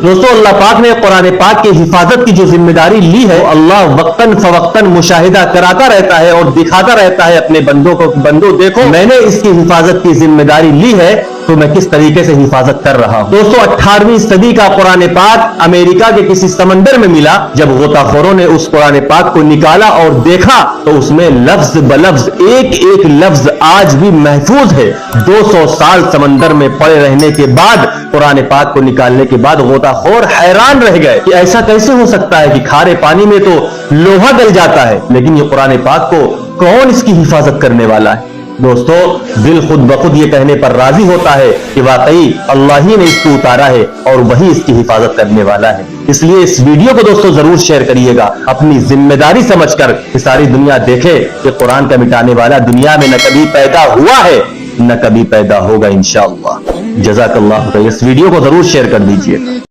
दोस्तों अल्लाह पाक ने कुरान पाक की हिफाजत की जो जिम्मेदारी ली है, अल्लाह वक्तन फवक्तन मुशाहिदा कराता रहता है और दिखाता रहता है अपने बंदों को, बंदो देखो मैंने इसकी हिफाजत की जिम्मेदारी ली है तो मैं किस तरीके से हिफाजत कर रहा हूं। दोस्तों 18वीं सदी का कुरान पाक अमेरिका के किसी समंदर में मिला। जब गोताखोरों ने उस कुरान पाक को निकाला और देखा तो उसमें लफ्ज बलफ्ज एक एक लफ्ज आज भी महफूज है। 200 साल समंदर में पड़े रहने के बाद कुरान पाक को निकालने के बाद गोताखोर हैरान रह गए कि ऐसा कैसे हो सकता है कि खारे पानी में तो लोहा गल जाता है, लेकिन ये कुरान पाक को कौन इसकी हिफाजत करने वाला है। दोस्तों दिल खुद बखुद ये कहने पर राजी होता है कि वाकई अल्लाह ही ने इसको उतारा है और वही इसकी हिफाजत करने वाला है। इसलिए इस वीडियो को दोस्तों जरूर शेयर करिएगा, अपनी जिम्मेदारी समझकर कि सारी दुनिया देखे कि कुरान का मिटाने वाला दुनिया में न कभी पैदा हुआ है न कभी पैदा होगा इंशाअल्लाह। जज़ाकल्लाह। इस वीडियो को जरूर शेयर कर दीजिएगा।